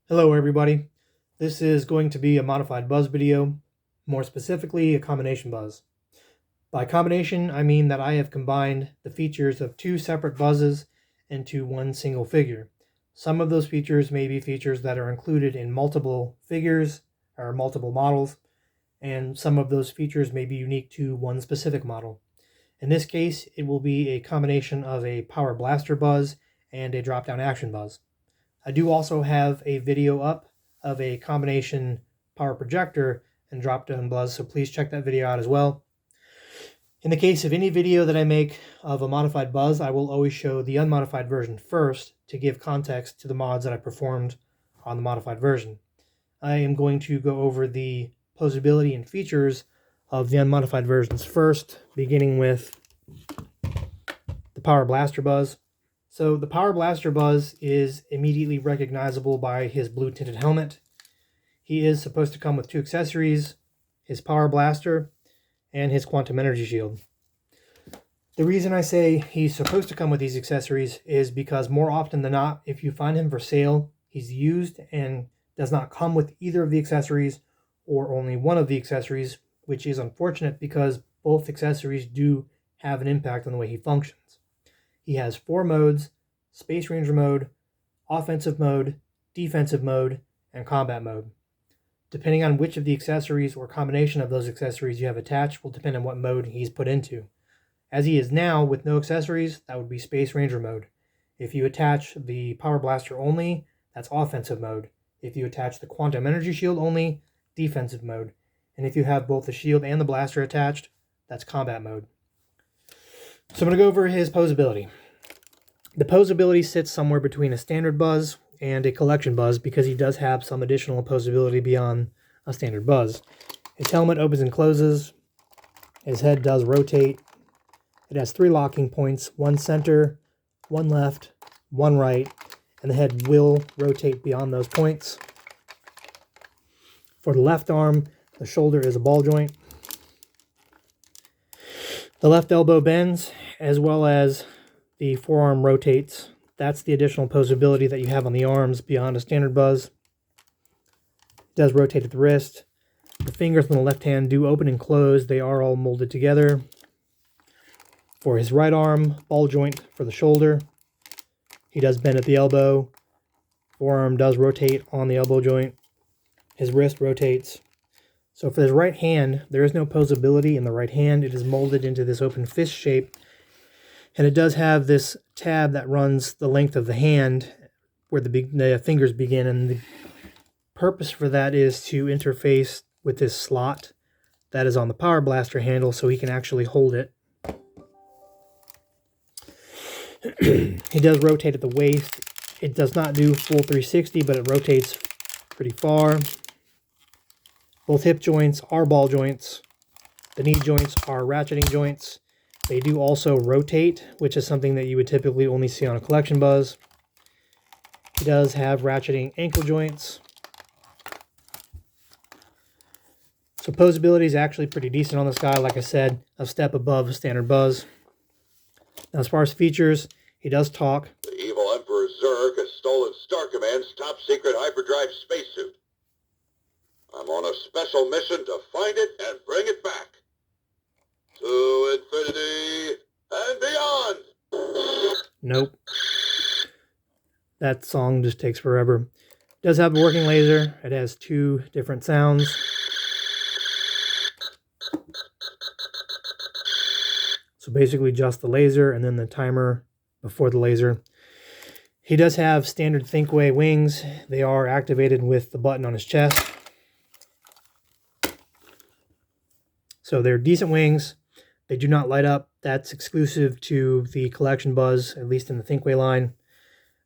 Hello everybody, this is going to be a modified buzz video, more specifically a combination buzz. By combination I mean that I have combined the features of two separate buzzes into one single figure. Some of those features may be features that are included in multiple figures or multiple models, and some of those features may be unique to one specific model. In this case, it will be a combination of a power blaster buzz and a drop-down action buzz. I do also have a video up of a combination power projector and drop-down buzz, so please check that video out as well. In the case of any video that I make of a modified buzz, I will always show the unmodified version first to give context to the mods that I performed on the modified version. I am going to go over the posability and features of the unmodified versions first, beginning with the Power Blaster Buzz. So the Power Blaster Buzz is immediately recognizable by his blue tinted helmet. He is supposed to come with two accessories, his Power Blaster and his Quantum Energy Shield. The reason I say he's supposed to come with these accessories is because more often than not, if you find him for sale, he's used and does not come with either of the accessories or only one of the accessories, which is unfortunate because both accessories do have an impact on the way he functions. He has 4 modes: Space Ranger mode, offensive mode, defensive mode, and combat mode. Depending on which of the accessories or combination of those accessories you have attached will depend on what mode he's put into. As he is now with no accessories, that would be Space Ranger mode. If you attach the Power Blaster only, that's offensive mode. If you attach the Quantum Energy Shield only, defensive mode. And if you have both the shield and the blaster attached, that's combat mode. So I'm going to go over his posability. The posability sits somewhere between a standard buzz and a collection buzz because he does have some additional posability beyond a standard buzz. His helmet opens and closes. His head does rotate. It has 3 locking points, 1 center, 1 left, 1 right, and the head will rotate beyond those points. For the left arm, the shoulder is a ball joint. The left elbow bends, as well as the forearm rotates. That's the additional posability that you have on the arms beyond a standard buzz. It does rotate at the wrist. The fingers on the left hand do open and close. They are all molded together. For his right arm, ball joint for the shoulder. He does bend at the elbow. Forearm does rotate on the elbow joint. His wrist rotates. So for his right hand, there is no posability in the right hand. It is molded into this open fist shape. And it does have this tab that runs the length of the hand where the fingers begin. And the purpose for that is to interface with this slot that is on the Power Blaster handle so he can actually hold it. He does rotate at the waist. It does not do full 360, but it rotates pretty far. Both hip joints are ball joints. The knee joints are ratcheting joints. They do also rotate, which is something that you would typically only see on a collection buzz. He does have ratcheting ankle joints. So posability is actually pretty decent on this guy. Like I said, a step above a standard buzz. Now, as far as features, he does talk. The evil Emperor Zurg has stolen Star Command's top-secret hyperdrive spacesuit. I'm on a special mission to find it and bring it back. To infinity and beyond! Nope. That song just takes forever. It does have a working laser. It has 2 different sounds. So basically just the laser and then the timer before the laser. He does have standard Thinkway wings. They are activated with the button on his chest. So they're decent wings. They do not light up. That's exclusive to the collection buzz, at least in the Thinkway line.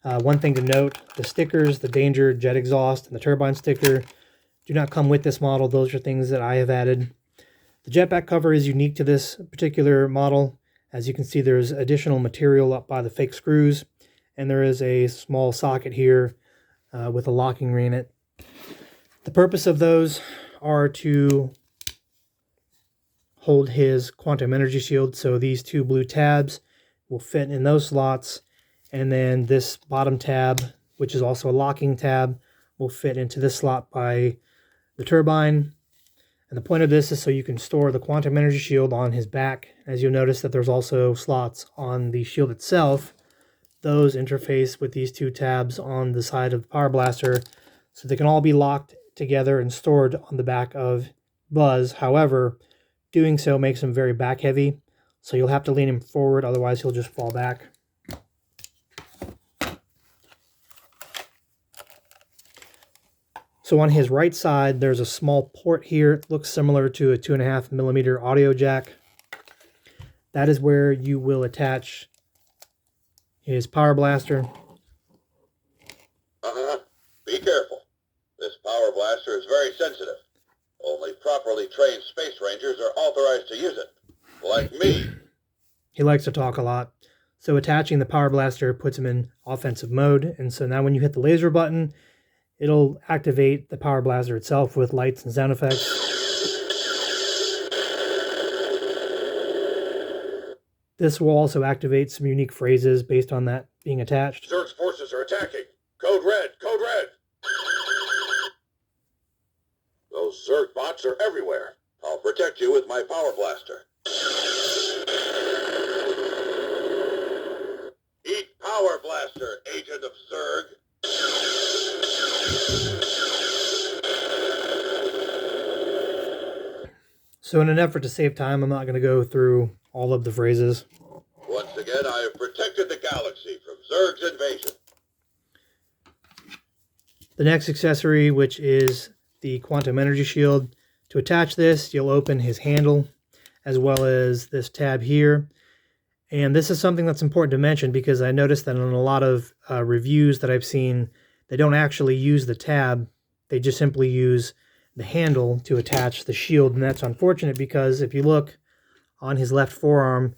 One thing to note, the stickers, the Danger jet exhaust, and the turbine sticker do not come with this model. Those are things that I have added. The jetpack cover is unique to this particular model. As you can see, there's additional material up by the fake screws, and there is a small socket here with a locking ring in it. The purpose of those are to hold his Quantum Energy Shield, so these 2 blue tabs will fit in those slots, and then this bottom tab, which is also a locking tab, will fit into this slot by the turbine. And the point of this is so you can store the quantum energy shield on his back. As you'll notice that there's also slots on the shield itself. Those interface with these two tabs on the side of the Power Blaster, so they can all be locked together and stored on the back of Buzz. However, doing so makes him very back heavy, so you'll have to lean him forward, otherwise he'll just fall back. So on his right side, there's a small port here. It looks similar to a 2.5mm audio jack. That is where you will attach his Power Blaster. Be careful. This Power Blaster is very sensitive. Only properly trained Space Rangers are authorized to use it. Like me. He likes to talk a lot. So attaching the Power Blaster puts him in offensive mode. And so now when you hit the laser button, it'll activate the Power Blaster itself with lights and sound effects. This will also activate some unique phrases based on that being attached. Zerg's forces are attacking. Code red, code red. Those Zerg bots are everywhere. I'll protect you with my Power Blaster. Eat Power Blaster, Agent of Zerg. So in an effort to save time, I'm not going to go through all of the phrases. Once again, I have protected the galaxy from Zerg's invasion. The next accessory, which is the quantum energy shield. To attach this, you'll open his handle, as well as this tab here. And this is something that's important to mention because I noticed that in a lot of reviews that I've seen, they don't actually use the tab. They just simply use the handle to attach the shield. And that's unfortunate because if you look on his left forearm,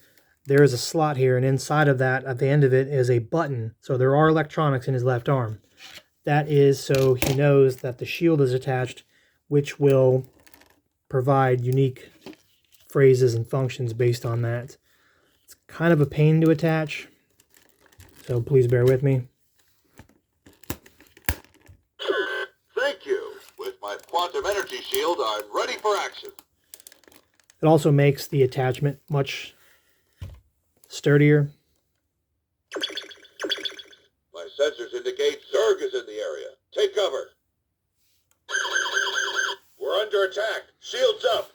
there is a slot here. And inside of that, at the end of it, is a button. So there are electronics in his left arm. That is so he knows that the shield is attached, which will provide unique phrases and functions based on that. It's kind of a pain to attach, so please bear with me. Thank you. With my quantum energy shield, I'm ready for action. It also makes the attachment much sturdier. My sensors indicate Zerg is in the area. Take cover. We're under attack. Shields up.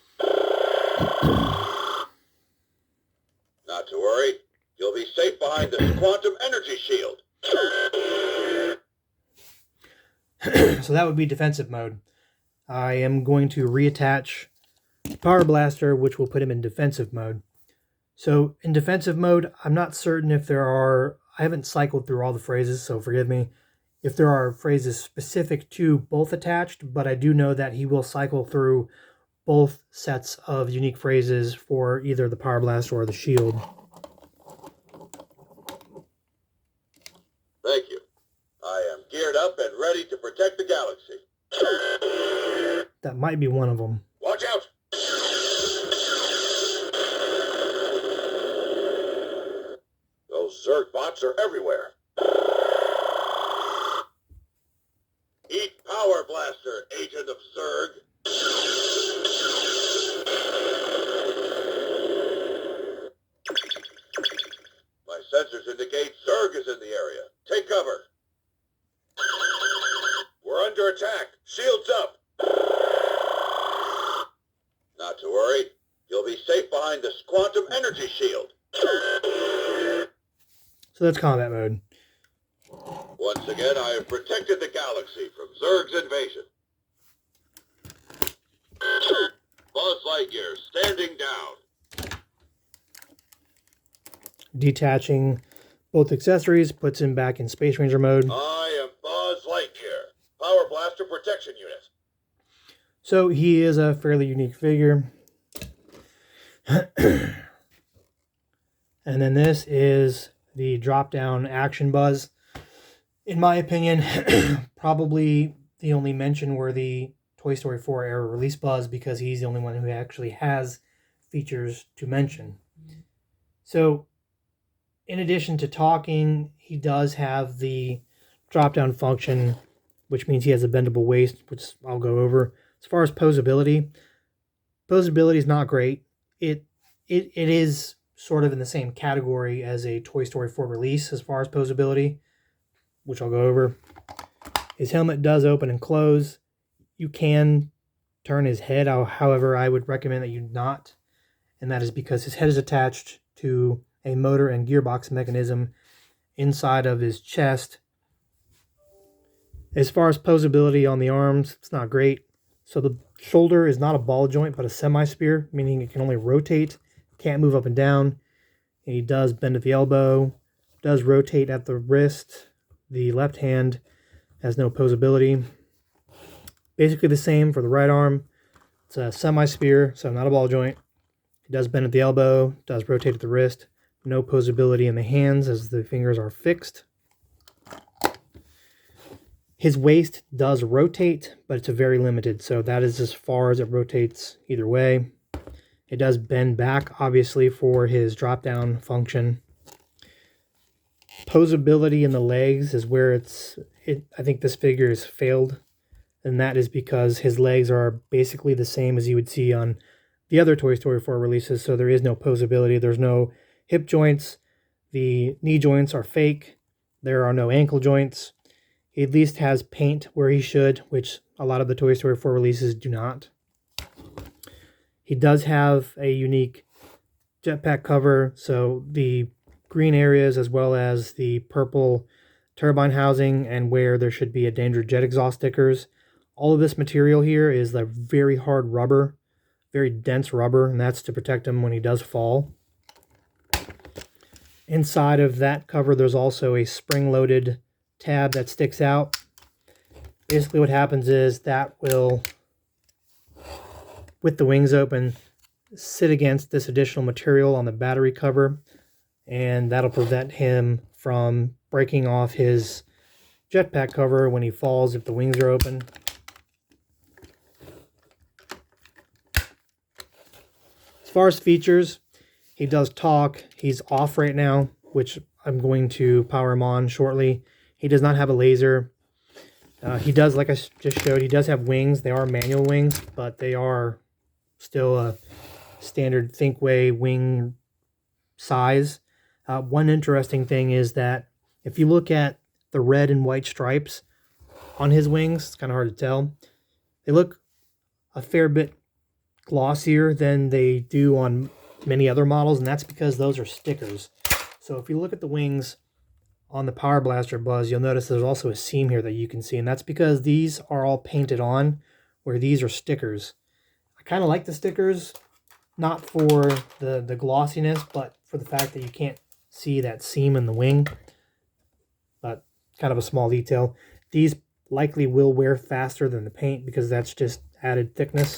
Not to worry. You'll be safe behind this quantum energy shield. So that would be defensive mode. I am going to reattach the Power Blaster, which will put him in defensive mode. So in defensive mode, I'm not certain if there are... I haven't cycled through all the phrases, so forgive me if there are phrases specific to both attached, but I do know that he will cycle through both sets of unique phrases for either the Power Blast or the shield. Thank you. I am geared up and ready to protect the galaxy. That might be one of them. Watch out! Those Zerg bots are everywhere. Eat Power Blaster, Agent of Zerg. My sensors indicate Zerg is in the area. Take cover. We're under attack. Shields up. Not to worry. You'll be safe behind this quantum energy shield. So that's combat mode. Once again, I have protected the galaxy from Zerg's invasion. Buzz Lightyear, standing down. Detaching both accessories puts him back in Space Ranger mode. I am Buzz Lightyear, Power Blaster Protection Unit. So he is a fairly unique figure. And then this is the drop-down action Buzz. In my opinion, probably the only mention-worthy Toy Story 4 era release Buzz, because he's the only one who actually has features to mention. So, in addition to talking, he does have the drop-down function which means he has a bendable waist, which I'll go over. As far as posability is not great. It is sort of in the same category as a Toy Story 4 release as far as posability, which I'll go over. His helmet does open and close. You can turn his head, however, I would recommend that you not, and that is because his head is attached to a motor and gearbox mechanism inside of his chest. As far as posability on the arms, it's not great. So the shoulder is not a ball joint, but a semi-spear, meaning it can only rotate, can't move up and down. And he does bend at the elbow, does rotate at the wrist. The left hand has no posability. Basically the same for the right arm. It's a semi-spear, so not a ball joint. It does bend at the elbow, does rotate at the wrist. No posability in the hands as the fingers are fixed. His waist does rotate, but it's a very limited, so that is as far as it rotates either way. It does bend back, obviously, for his drop-down function. Posability in the legs is where I think this figure has failed, and that is because his legs are basically the same as you would see on the other Toy Story 4 releases, so there is no posability. There's no hip joints. The knee joints are fake. There are no ankle joints. He at least has paint where he should, which a lot of the Toy Story 4 releases do not. He does have a unique jetpack cover, so the green areas as well as the purple turbine housing and where there should be a danger jet exhaust stickers. All of this material here is like very hard rubber, very dense rubber, and that's to protect him when he does fall. Inside of that cover, there's also a spring-loaded tab that sticks out. Basically what happens is that will, with the wings open, sit against this additional material on the battery cover, and that'll prevent him from breaking off his jetpack cover when he falls if the wings are open. As far as features, he does talk. He's off right now, which I'm going to power him on shortly. He does not have a laser. He does, like I just showed, he does have wings. They are manual wings, but they are still a standard Thinkway wing size. One interesting thing is that if you look at the red and white stripes on his wings, it's kind of hard to tell. They look a fair bit glossier than they do on many other models, and that's because those are stickers. So if you look at the wings on the Power Blaster Buzz, you'll notice there's also a seam here that you can see, and that's because these are all painted on, where these are stickers. I kind of like the stickers, not for the glossiness, but for the fact that you can't see that seam in the wing. But kind of a small detail. These likely will wear faster than the paint because that's just added thickness.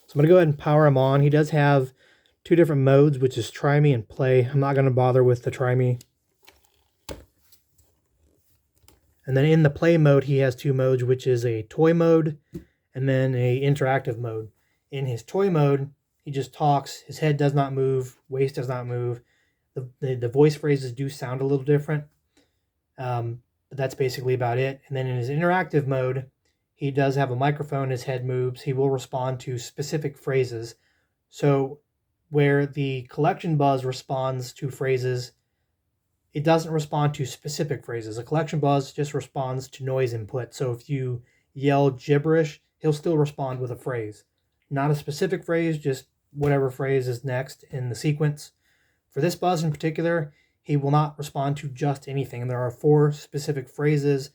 So I'm going to go ahead and power him on. He does have two different modes, which is Try Me and Play. I'm not going to bother with the Try Me. And then in the Play mode, he has two modes, which is a toy mode and then a interactive mode. In his toy mode, he just talks. His head does not move. Waist does not move. The voice phrases do sound a little different. But that's basically about it. And then in his interactive mode, he does have a microphone. His head moves. He will respond to specific phrases. So where the collection buzz responds to phrases, it doesn't respond to specific phrases. A collection buzz just responds to noise input. So if you yell gibberish, he'll still respond with a phrase. Not a specific phrase, just whatever phrase is next in the sequence. For this buzz in particular, he will not respond to just anything. There are 4 specific phrases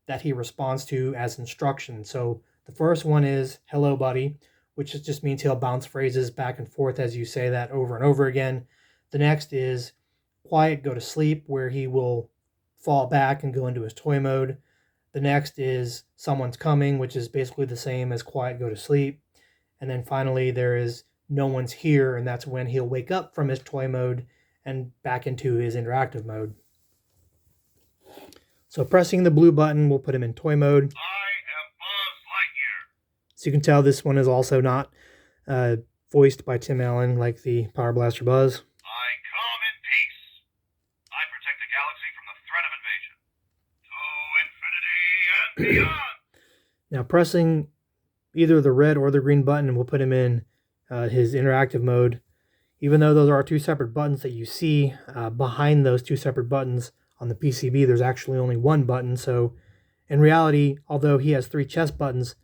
that he responds to as instructions. So the first one is, "Hello, buddy," which just means he'll bounce phrases back and forth as you say that over and over again. The next is "Quiet, go to sleep," where he will fall back and go into his toy mode. The next is "Someone's coming," which is basically the same as "Quiet, go to sleep." And then finally there is "No one's here," and that's when he'll wake up from his toy mode and back into his interactive mode. So pressing the blue button will put him in toy mode. I am Buzz Lightyear. So you can tell this one is also not voiced by Tim Allen like the Power Blaster Buzz. I come in peace. I protect the galaxy from the threat of invasion. Now pressing either the red or the green button will put him in his interactive mode. Even though those are two separate buttons that you see, behind those two separate buttons on the PCB, there's actually only one button. So in reality, although he has 3 chest buttons,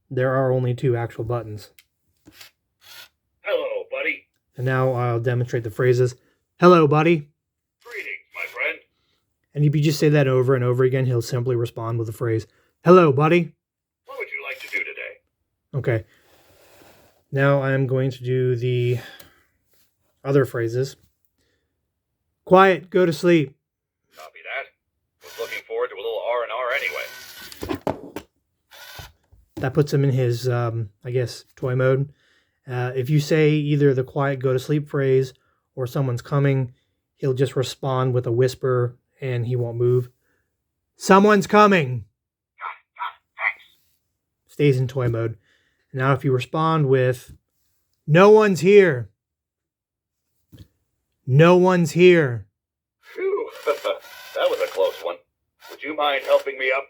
there are only 2 actual buttons. Hello, buddy. And now I'll demonstrate the phrases. Hello, buddy. Greetings, my friend. And if you just say that over and over again, he'll simply respond with the phrase, hello, buddy. What would you like to do today? Okay. Now I'm going to do the other phrases. Quiet, go to sleep. Copy that. Was looking forward to a little R&R anyway. That puts him in his, I guess, toy mode. If you say either the quiet, go to sleep phrase or someone's coming, he'll just respond with a whisper and he won't move. Someone's coming. Thanks. Stays in toy mode. Now if you respond with, no one's here. No one's here. Phew. That was a close one. Would you mind helping me up?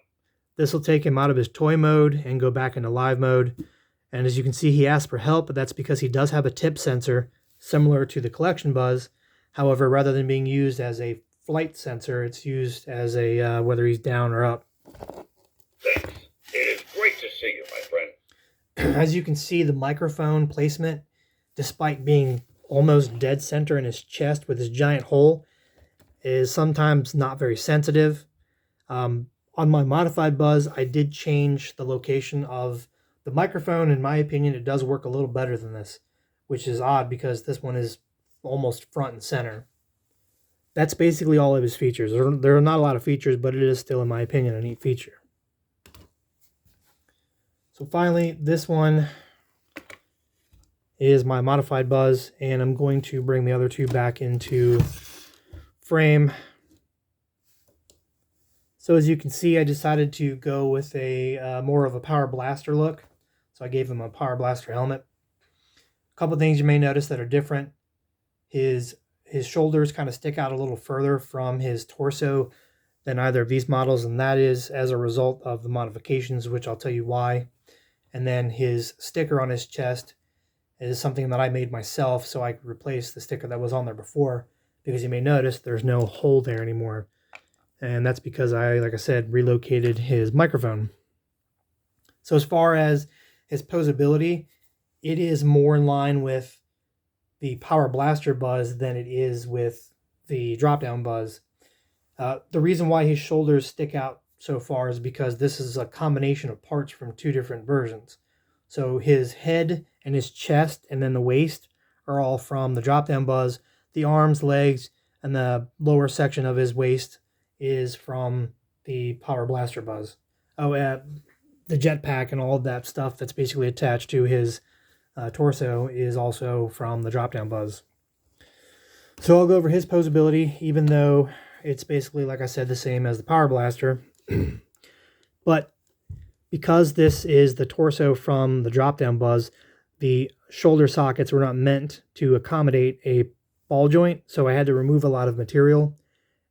This will take him out of his toy mode and go back into live mode. And as you can see, he asked for help, but that's because he does have a tip sensor similar to the collection buzz. However, rather than being used as a flight sensor, it's used as a whether he's down or up. Thanks. It is great to see you, my friend. As you can see, the microphone placement, despite being almost dead center in his chest with his giant hole, is sometimes not very sensitive. On my modified buzz, I did change the location of the microphone. In my opinion, it does work a little better than this, which is odd because this one is almost front and center. That's basically all of his features. There are not a lot of features, but it is still, in my opinion, a neat feature. So finally, this one is my modified buzz, and I'm going to bring the other two back into frame. So as you can see, I decided to go with a more of a Power Blaster look. So I gave him a Power Blaster helmet. A couple things you may notice that are different. His shoulders kind of stick out a little further from his torso than either of these models, and that is as a result of the modifications, which I'll tell you why. And then his sticker on his chest is something that I made myself so I could replace the sticker that was on there before, because you may notice there's no hole there anymore. And that's because I, like I said, relocated his microphone. So as far as his posability, it is more in line with the Power Blaster buzz than it is with the drop-down buzz. The reason why his shoulders stick out so far is because this is a combination of parts from 2 different versions. So his head and his chest and then the waist are all from the drop-down buzz. The arms, legs, and the lower section of his waist is from the Power Blaster buzz. Oh, the jetpack and all of that stuff that's basically attached to his torso is also from the drop-down buzz. So I'll go over his posability, even though it's basically, like I said, the same as the Power Blaster. But because this is the torso from the drop-down buzz, the shoulder sockets were not meant to accommodate a ball joint, so I had to remove a lot of material.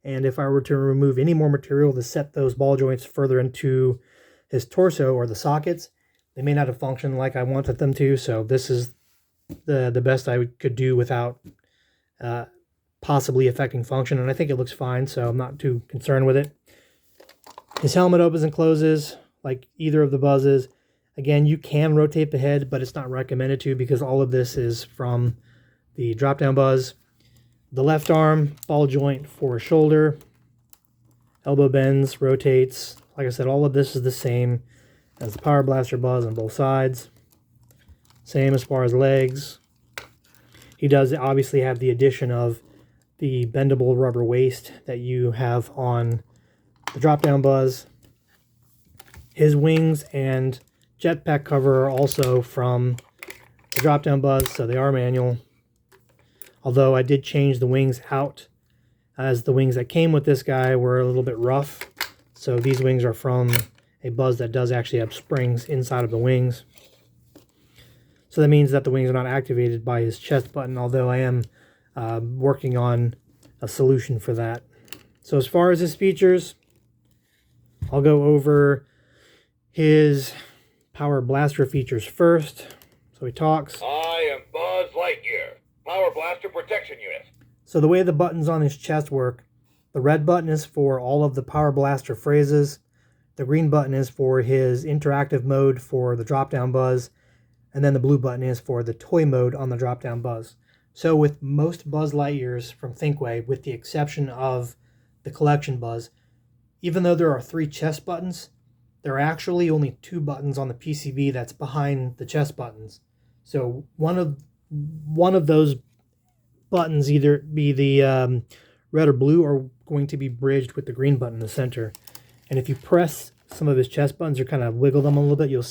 And if I were to remove any more material to set those ball joints further into his torso or the sockets, they may not have functioned like I wanted them to. So this is the best I could do without possibly affecting function. And I think it looks fine, so I'm not too concerned with it. His helmet opens and closes like either of the buzzes. Again, you can rotate the head, but it's not recommended to because all of this is from the drop-down buzz. The left arm, ball joint for a shoulder. Elbow bends, rotates. Like I said, all of this is the same as the Power Blaster buzz on both sides. Same as far as legs. He does obviously have the addition of the bendable rubber waist that you have on the drop-down buzz. His wings and jetpack cover are also from the drop-down buzz, so they are manual. Although I did change the wings out, as the wings that came with this guy were a little bit rough. So these wings are from a buzz that does actually have springs inside of the wings. So that means that the wings are not activated by his chest button, although I am working on a solution for that. So as far as his features, I'll go over his power blaster features first. So he talks. I am Buzz Lightyear, Power Blaster Protection Unit. So the way the buttons on his chest work, the red button is for all of the power blaster phrases. The green button is for his interactive mode for the drop-down buzz. And then the blue button is for the toy mode on the drop-down buzz. So with most Buzz Lightyears from Thinkway, with the exception of the collection buzz, even though there are 3 chest buttons, there are actually only 2 buttons on the PCB that's behind the chest buttons. So one of those buttons, either be the red or blue, are going to be bridged with the green button in the center. And if you press some of his chest buttons or kind of wiggle them a little bit, you'll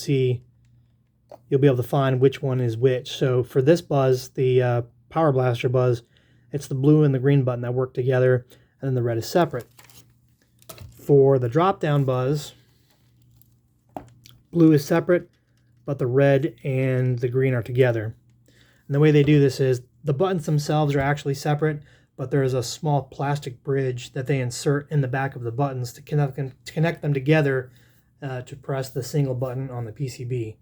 be able to find which one is which. So for this buzz, the Power Blaster buzz, it's the blue and the green button that work together, and then the red is separate. For the drop-down buzz, blue is separate, but the red and the green are together. And the way they do this is the buttons themselves are actually separate, but there is a small plastic bridge that they insert in the back of the buttons to connect them together to press the single button on the PCB.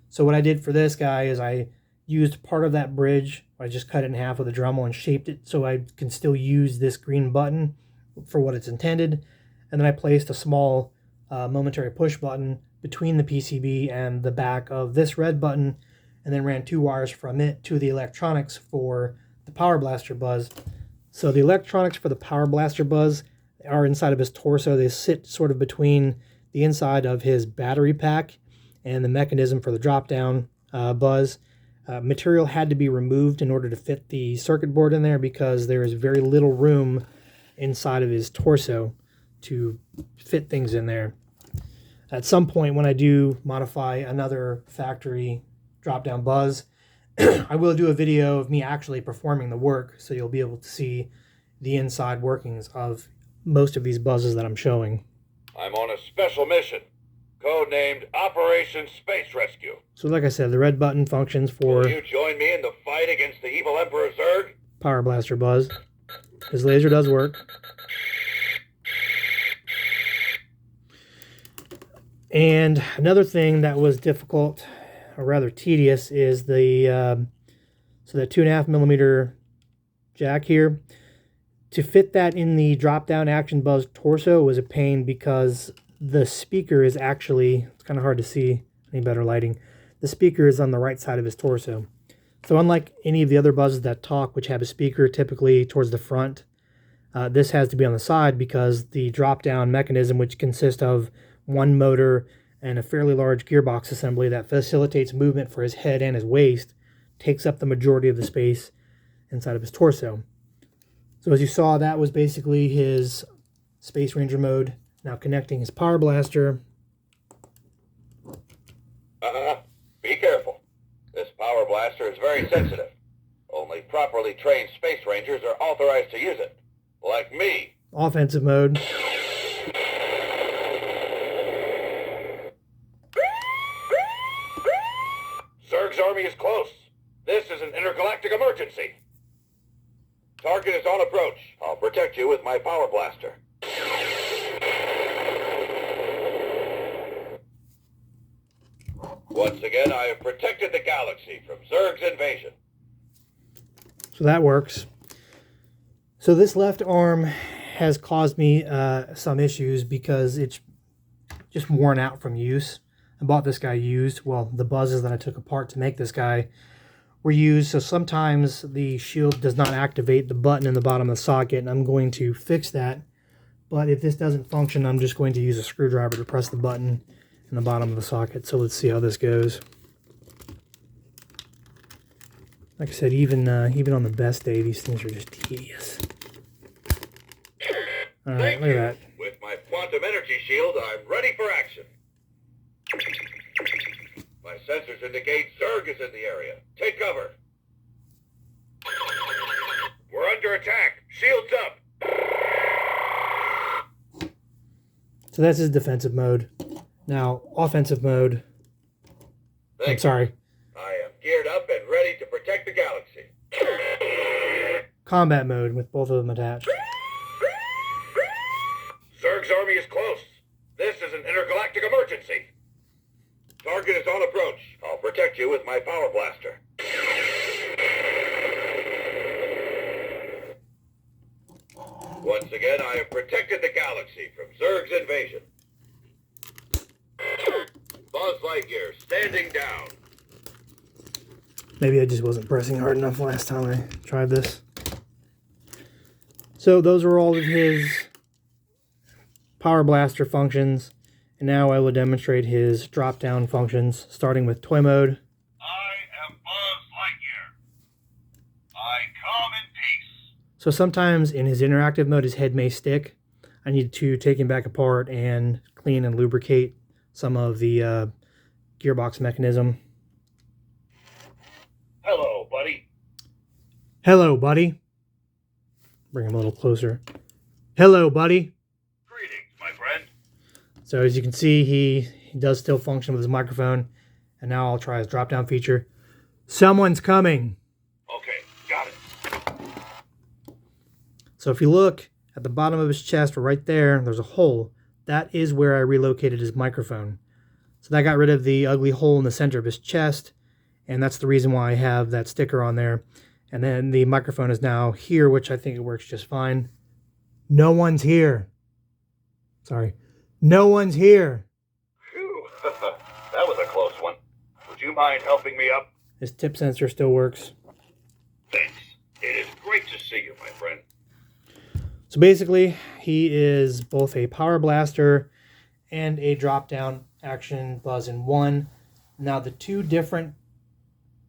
So what I did for this guy is I used part of that bridge. I just cut it in half with a Dremel and shaped it so I can still use this green button for what it's intended. And then I placed a small momentary push button between the PCB and the back of this red button, and then ran 2 wires from it to the electronics for the Power Blaster buzz. So the electronics for the Power Blaster buzz are inside of his torso. They sit sort of between the inside of his battery pack and the mechanism for the drop-down buzz. Material had to be removed in order to fit the circuit board in there because there is very little room inside of his torso to fit things in there. At some point when I do modify another factory drop-down buzz, I will do a video of me actually performing the work, so you'll be able to see the inside workings of most of these buzzes that I'm showing. I'm on a special mission, codenamed Operation Space Rescue. So like I said, the red button functions for Will you join me in the fight against the evil Emperor Zurg? Power Blaster buzz. His laser does work. And another thing that was difficult, or rather tedious, is the so that 2.5mm jack here. To fit that in the drop-down Action Buzz torso was a pain because the speaker is actually, it's kind of hard to see any better lighting, the speaker is on the right side of his torso. So unlike any of the other buzzes that talk, which have a speaker typically towards the front, this has to be on the side because the drop-down mechanism, which consists of one motor and a fairly large gearbox assembly that facilitates movement for his head and his waist, takes up the majority of the space inside of his torso. So as you saw, that was basically his Space Ranger mode. Now connecting his Power Blaster. Be careful. This Power Blaster is very sensitive. Only properly trained Space Rangers are authorized to use it. Like me. Offensive mode. Zurg's army is close. This is an intergalactic emergency. Target is on approach. I'll protect you with my Power Blaster. Once again, I have protected the galaxy from Zurg's invasion. So that works. So this left arm has caused me some issues because it's just worn out from use. I bought this guy used. Well, the buzzes that I took apart to make this guy were used, so sometimes the shield does not activate the button in the bottom of the socket, and I'm going to fix that. But if this doesn't function, I'm just going to use a screwdriver to press the button in the bottom of the socket. So let's see how this goes. Like I said, even on the best day, these things are just tedious. All right, look at that. With my quantum energy shield, I'm ready for action. My sensors indicate Zurg is in the area. Take cover. We're under attack. Shields up. So that's his defensive mode. Now, offensive mode. I'm sorry. I am geared up and ready to protect the galaxy. Combat mode with both of them attached. Zurg's army is close. This is an intergalactic emergency. you with my power blaster. Once again, I have protected the galaxy from Zurg's invasion. Buzz Lightyear, standing down. Maybe I just wasn't pressing hard enough last time I tried this. So those are all of his power blaster functions. And now I will demonstrate his drop-down functions, starting with toy mode. I am Buzz Lightyear. I come in peace. So sometimes in his interactive mode, his head may stick. I need to take him back apart and clean and lubricate some of the gearbox mechanism. Hello, buddy. Hello, buddy. Bring him a little closer. Hello, buddy. Greetings, my friend. So as you can see, he does still function with his microphone. And now I'll try his drop-down feature. Someone's coming. Okay, got it. So if you look at the bottom of his chest, or right there, there's a hole. That is where I relocated his microphone. So that got rid of the ugly hole in the center of his chest. And that's the reason why I have that sticker on there. And then the microphone is now here, which I think it works just fine. No one's here. Sorry. No one's here. Phew, that was a close one. Would you mind helping me up? His tip sensor still works. Thanks. It is great to see you, my friend. So basically, he is both a power blaster and a drop-down action buzz in one. Now, the two different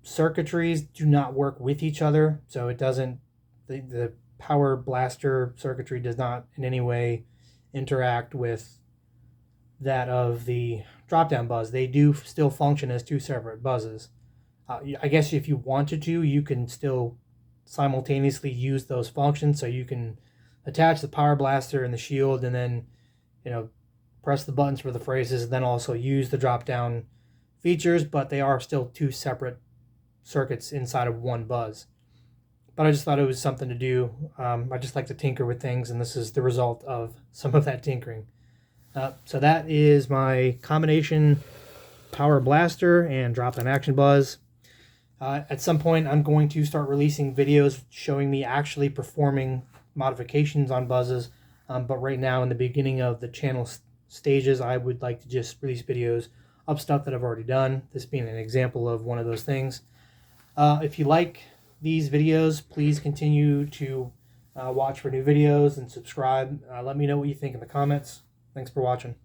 circuitries do not work with each other, so it doesn't, the power blaster circuitry does not in any way interact with that of the drop-down buzz. They do still function as two separate buzzes. I guess if you wanted to, you can still simultaneously use those functions, so you can attach the power blaster and the shield and then, press the buttons for the phrases and then also use the drop-down features, but they are still two separate circuits inside of one buzz. But I just thought it was something to do. I just like to tinker with things, and this is the result of some of that tinkering. So that is my combination power blaster and drop-down action buzz. At some point, I'm going to start releasing videos showing me actually performing modifications on buzzes. But right now, in the beginning of the channel stages, I would like to just release videos of stuff that I've already done, this being an example of one of those things. If you like these videos, please continue to watch for new videos and subscribe. Let me know what you think in the comments. Thanks for watching.